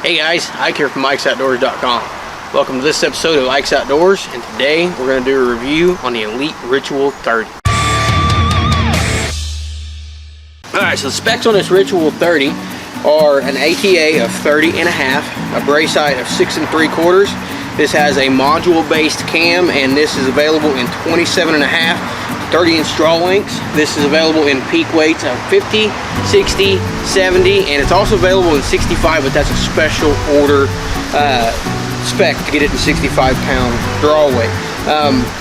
Hey guys, Ike here from IkesOutdoors.com. Welcome to this episode of Ike's Outdoors, and today we're going to do a review on the Elite Ritual 30. Alright, so the specs on this Ritual 30 are an ATA of 30.5, a brace height of 6 3/4. This has a module-based cam, and this is available in 27.5, 30-inch draw lengths. This is available in peak weights of 50, 60, 70, and it's also available in 65, but that's a special order spec to get it in 65-pound draw weight.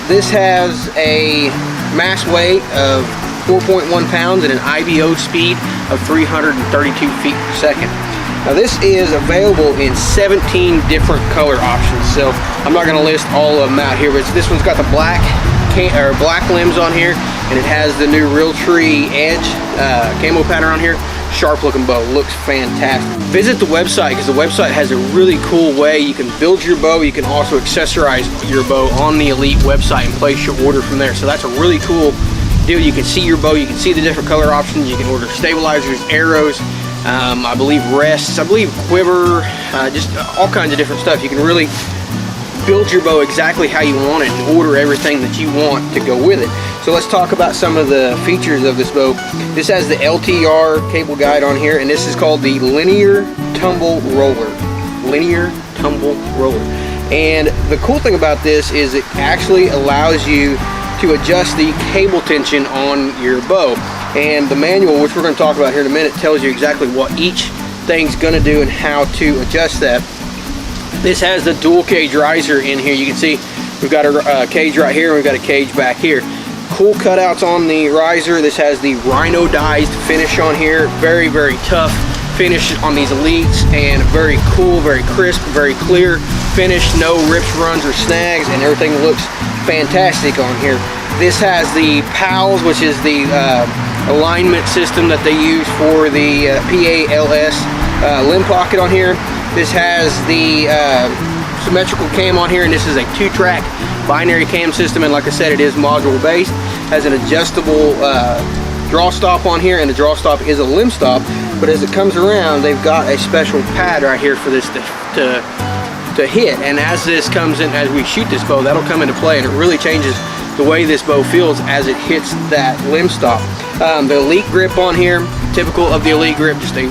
This has a mass weight of 4.1 pounds and an IBO speed of 332 feet per second. Now this is available in 17 different color options, so I'm not going to list all of them out here, but this one's got the black limbs on here, and it has the new Realtree Edge camo pattern on here. Sharp looking bow, looks fantastic. Visit the website because the website has a really cool way you can build your bow. You can also accessorize your bow on the Elite website and place your order from there. So that's a really cool deal. You can see your bow, you can see the different color options, you can order stabilizers, arrows, I believe rests, I believe quiver, just all kinds of different stuff. You can really build your bow exactly how you want it and order everything that you want to go with it. So let's talk about some of the features of this bow. This has the LTR cable guide on here, and this is called the Linear Tumble Roller. Linear Tumble Roller. And the cool thing about this is it actually allows you to adjust the cable tension on your bow. And the manual, which we're going to talk about here in a minute, tells you exactly what each thing's going to do and how to adjust that. This has the dual cage riser in here. You can see we've got a cage right here and we've got a cage back here. Cool cutouts on the riser. This has the rhinodized finish on here. Very, very tough finish on these Elites, and very cool, very crisp, very clear finish. No rips, runs, or snags, and everything looks fantastic on here. This has the PALS, which is the alignment system that they use for the PALS limb pocket on here. This has the symmetrical cam on here, and this is a 2-track binary cam system, and like I said, it is module based. Has an adjustable draw stop on here, and the draw stop is a limb stop, but as it comes around, they've got a special pad right here for this to hit, and as this comes in, as we shoot this bow, that'll come into play, and it really changes the way this bow feels as it hits that limb stop. The Elite grip on here, typical of the Elite grip, just a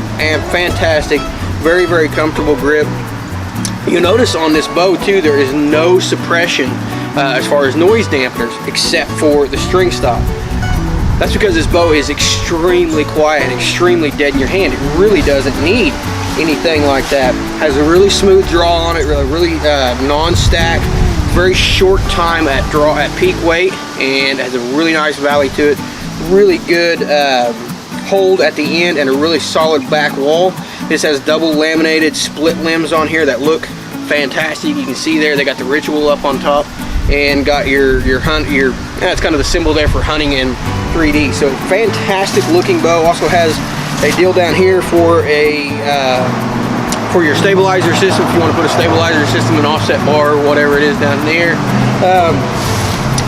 fantastic, very, very comfortable grip. You notice on this bow too, there is no suppression as far as noise dampeners except for the string stop. That's because this bow is extremely quiet and extremely dead in your hand. It really doesn't need anything like that. Has a really smooth draw on it, really non-stack, very short time at peak weight, and has a really nice valley to it. Really good hold at the end and a really solid back wall. This has double laminated split limbs on here that look fantastic. You can see there they got the Ritual up on top, and got that's kind of the symbol there for hunting in 3D. So fantastic looking bow. Also has a deal down here for your stabilizer system, if you want to put a stabilizer system, an offset bar, or whatever it is down there.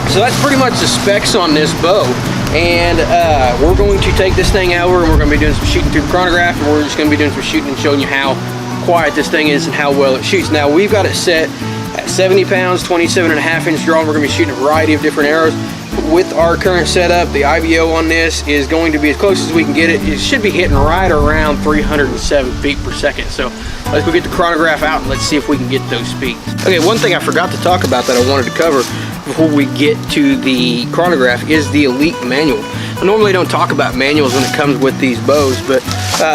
So that's pretty much the specs on this bow, and we're going to take this thing over, and we're going to be doing some shooting through the chronograph, and we're just going to be doing some shooting and showing you how quiet this thing is and how well it shoots. Now we've got it set at 70 pounds, 27.5-inch draw. We're going to be shooting a variety of different arrows. With our current setup, the IBO on this is going to be as close as we can get it. It should be hitting right around 307 feet per second. So let's go get the chronograph out and let's see if we can get those speeds. Okay, one thing I forgot to talk about that I wanted to cover before we get to the chronograph is the Elite manual. I normally don't talk about manuals when it comes with these bows, but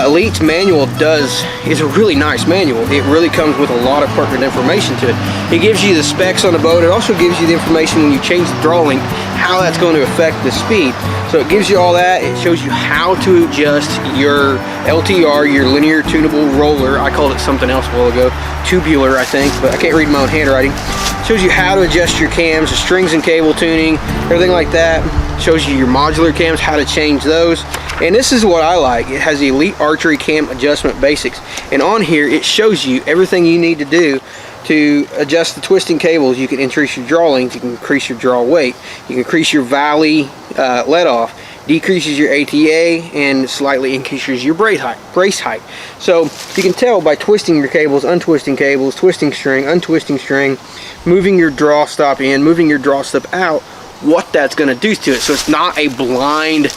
Elite's manual is a really nice manual. It really comes with a lot of pertinent information to it. It gives you the specs on the bow. It also gives you the information when you change the draw length, how that's going to affect the speed. So it gives you all that. It shows you how to adjust your LTR, your linear tunable roller. I called it something else a while ago, tubular I think, but I can't read my own handwriting. It shows you how to adjust your cams, the strings and cable tuning, everything like that. It shows you your modular cams, how to change those. And this is what I like. It has the Elite Archery Cam Adjustment Basics, and on here it shows you everything you need to do to adjust the twisting cables. You can increase your draw length, you can increase your draw weight, you can increase your valley let off, decreases your ATA, and slightly increases your brace height. So you can tell by twisting your cables, untwisting cables, twisting string, untwisting string, moving your draw stop in, moving your draw stop out, what that's going to do to it. So it's not a blind,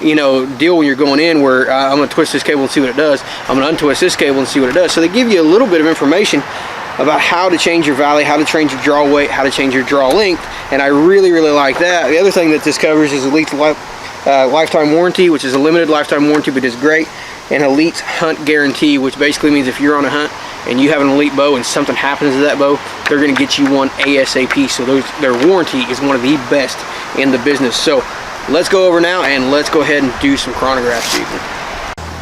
you know, deal when you're going in where I'm going to twist this cable and see what it does. I'm going to untwist this cable and see what it does. So they give you a little bit of information about how to change your valley, how to change your draw weight, how to change your draw length, and I really, really like that. The other thing that this covers is Elite's lifetime warranty, which is a limited lifetime warranty, but is great, and Elite's hunt guarantee, which basically means if you're on a hunt and you have an Elite bow and something happens to that bow, they're going to get you one ASAP. So their warranty is one of the best in the business. So let's go over now and let's go ahead and do some chronograph shooting.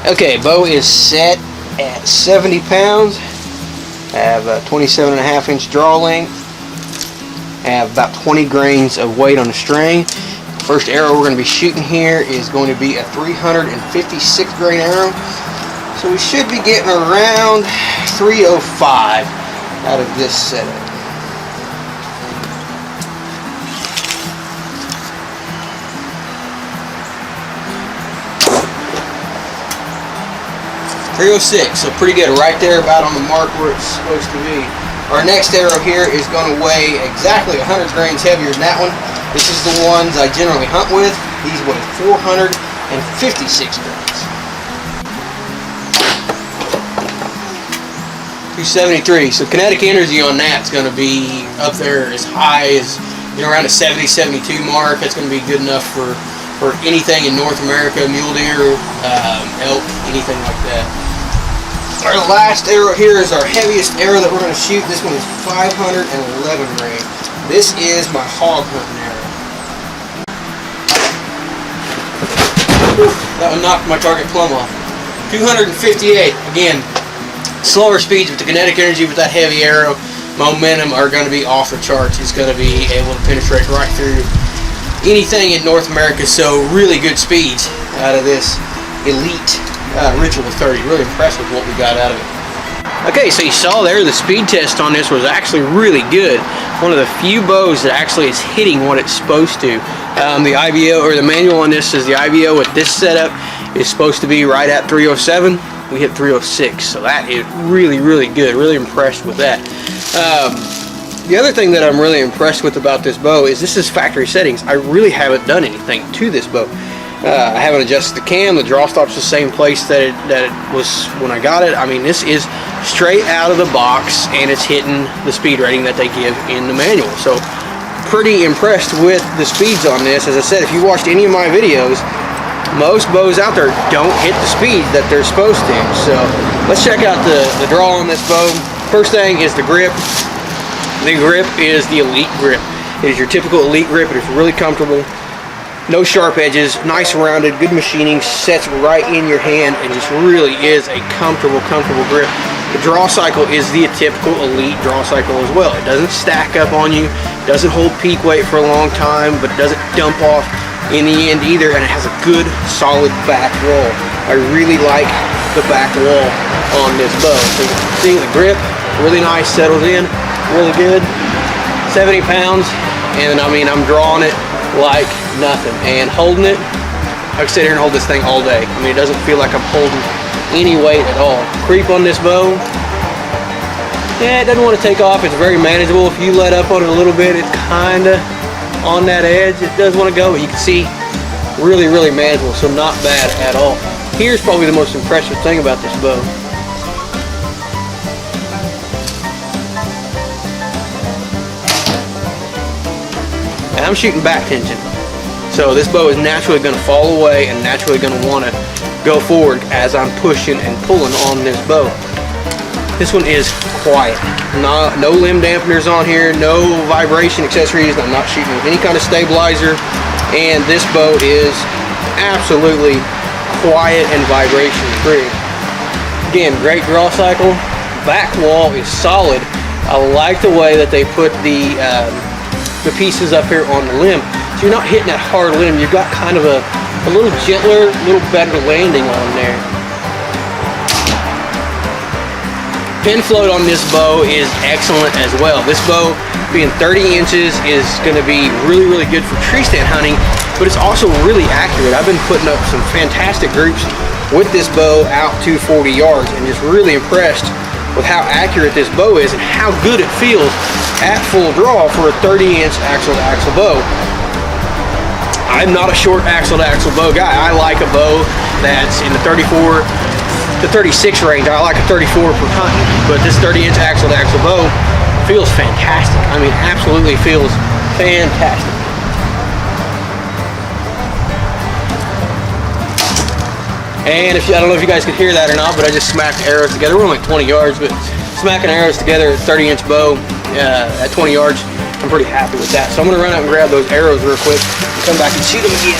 Okay, bow is set at 70 pounds. I have a 27.5-inch draw length. I have about 20 grains of weight on the string. First arrow we're going to be shooting here is going to be a 356 grain arrow. So we should be getting around 305 out of this setup. .306, so pretty good, right there about on the mark where it's supposed to be. Our next arrow here is going to weigh exactly 100 grains heavier than that one. This is the ones I generally hunt with. These weigh 456 grains. 273, so kinetic energy on that's going to be up there as high as, you know, around the 70, 72 mark. That's going to be good enough for anything in North America, mule deer, elk, anything like that. Our last arrow here is our heaviest arrow that we're going to shoot. This one is 511 grain. This is my hog hunting arrow. That one knocked my target plumb off. 258. Again, slower speeds with the kinetic energy with that heavy arrow. Momentum are going to be off the charts. It's going to be able to penetrate right through anything in North America. So really good speeds out of this Elite Ritual 30. Really impressed with what we got out of it. Okay, so you saw there the speed test on this was actually really good. One of the few bows that actually is hitting what it's supposed to. The IBO, or the manual on this, is the IBO with this setup is supposed to be right at 307. We hit 306, so that is really, really good. Really impressed with that. The other thing that I'm really impressed with about this bow is this is factory settings. I really haven't done anything to this bow. I haven't adjusted the cam. The draw stop's the same place that it was when I got it. I mean, this is straight out of the box, and it's hitting the speed rating that they give in the manual. So pretty impressed with the speeds on this. As I said, if you watched any of my videos, most bows out there don't hit the speed that they're supposed to. So let's check out the draw on this bow. First thing is the grip. The grip is the Elite grip. It is your typical Elite grip. It is really comfortable. No sharp edges, nice rounded, good machining, sets right in your hand, and just really is a comfortable grip. The draw cycle is the typical Elite draw cycle as well. It doesn't stack up on you, doesn't hold peak weight for a long time, but it doesn't dump off in the end either, and it has a good, solid back wall. I really like the back wall on this bow. So you can see the grip, really nice, settles in, really good. 70 pounds, and I mean, I'm drawing it like nothing, and holding it, I can sit here and hold this thing all day. I mean, it doesn't feel like I'm holding any weight at all. Creep on this bow, yeah, it doesn't want to take off. It's very manageable. If you let up on it a little bit, it's kind of on that edge. It does want to go, but you can see really, really manageable, so not bad at all. Here's probably the most impressive thing about this bow. And I'm shooting back tension. So this bow is naturally going to fall away and naturally going to want to go forward as I'm pushing and pulling on this bow. This one is quiet. No limb dampeners on here, no vibration accessories. I'm not shooting with any kind of stabilizer. And this bow is absolutely quiet and vibration free. Again, great draw cycle. Back wall is solid. I like the way that they put the pieces up here on the limb, so you're not hitting that hard limb. You've got kind of a little gentler, little better landing on there. Pin float on this bow is excellent as well. This bow being 30 inches is going to be really, really good for tree stand hunting, but it's also really accurate. I've been putting up some fantastic groups with this bow out to 40 yards and just really impressed with how accurate this bow is and how good it feels at full draw for a 30-inch axle-to-axle bow. I'm not a short axle-to-axle bow guy. I like a bow that's in the 34 to 36 range. I like a 34 for hunting, but this 30-inch axle-to-axle bow feels fantastic. I mean, absolutely feels fantastic. And I don't know if you guys could hear that or not, but I just smacked arrows together. We're only like 20 yards, but smacking arrows together at 30-inch bow at 20 yards, I'm pretty happy with that. So I'm gonna run out and grab those arrows real quick and come back and shoot them again.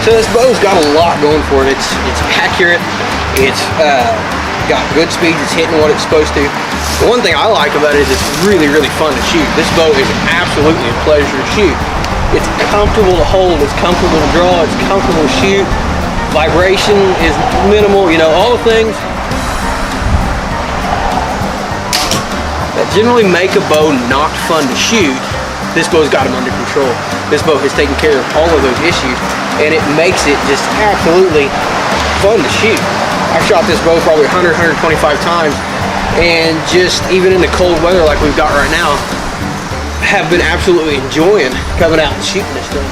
So this bow's got a lot going for it. It's accurate. It's got good speed. It's hitting what it's supposed to. The one thing I like about it is it's really, really fun to shoot. This bow is absolutely a pleasure to shoot. It's comfortable to hold, it's comfortable to draw, it's comfortable to shoot. Vibration is minimal, you know, all the things that generally make a bow not fun to shoot. This bow's got them under control. This bow has taken care of all of those issues, and it makes it just absolutely fun to shoot. I've shot this bow probably 100, 125 times, and just even in the cold weather like we've got right now, have been absolutely enjoying coming out and shooting this thing.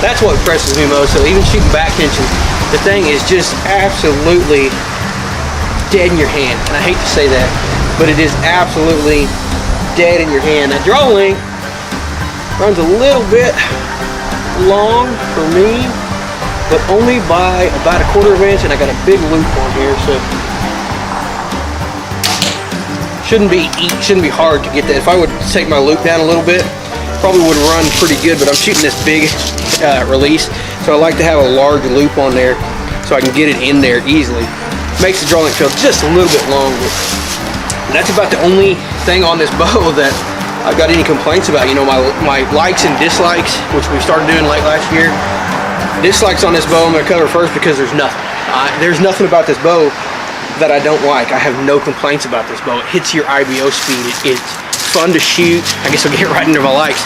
That's what impresses me most. So even shooting back tension, the thing is just absolutely dead in your hand. And I hate to say that, but it is absolutely dead in your hand. That draw length runs a little bit long for me, but only by about 1/4 inch, and I got a big loop on here, so shouldn't be hard to get that. If I would take my loop down a little bit, probably would run pretty good, but I'm shooting this big release, so I like to have a large loop on there so I can get it in there easily. Makes the draw length feel just a little bit longer. And that's about the only thing on this bow that I've got any complaints about. You know, my likes and dislikes, which we started doing late last year. Dislikes on this bow I'm gonna cover first because there's nothing. There's nothing about this bow that I don't like. I have no complaints about this bow. It hits your IBO speed. It's fun to shoot. I guess I'll get right into my likes.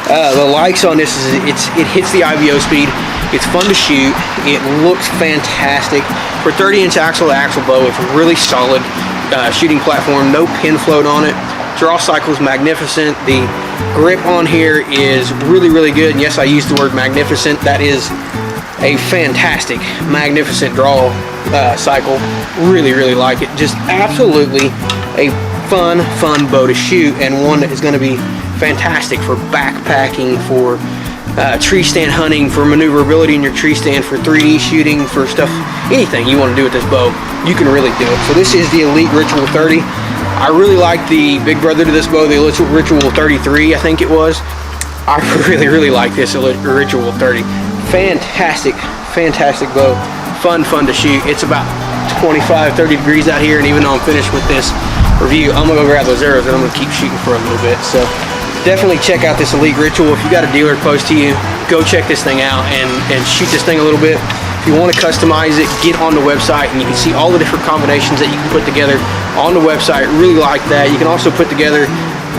The likes on this is it hits the IBO speed. It's fun to shoot. It looks fantastic. For 30-inch axle-to-axle bow, it's a really solid shooting platform. No pin float on it. Draw cycle is magnificent. The grip on here is really, really good. And yes, I used the word magnificent. That is a fantastic, magnificent draw cycle. Really, really like it. Just absolutely a fun bow to shoot, and one that is going to be fantastic for backpacking, for tree stand hunting, for maneuverability in your tree stand, for 3D shooting, for stuff, anything you want to do with this bow, you can really do it. So this is the Elite Ritual 30. I really like the big brother to this bow, the Ritual 33, I think it was. I really, really like this Ritual 30. Fantastic bow. Fun to shoot. It's about 25, 30 degrees out here, and even though I'm finished with this review, I'm gonna go grab those arrows and I'm gonna keep shooting for a little bit. So definitely check out this Elite Ritual. If you got a dealer close to you, go check this thing out and shoot this thing a little bit. If you want to customize it, get on the website and you can see all the different combinations that you can put together on the website. Really like that. You can also put together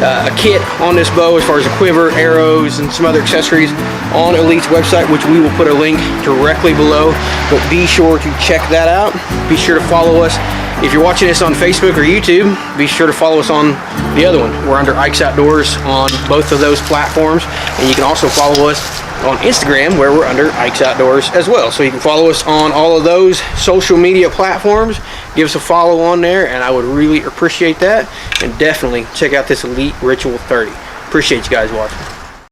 a kit on this bow as far as a quiver, arrows, and some other accessories on Elite's website, which we will put a link directly below. But be sure to check that out. Be sure to follow us. If you're watching this on Facebook or YouTube, be sure to follow us on the other one. We're under Ike's Outdoors on both of those platforms. And you can also follow us on Instagram, where we're under Ike's Outdoors as well. So you can follow us on all of those social media platforms. Give us a follow on there, and I would really appreciate that. And definitely check out this Elite Ritual 30. Appreciate you guys watching.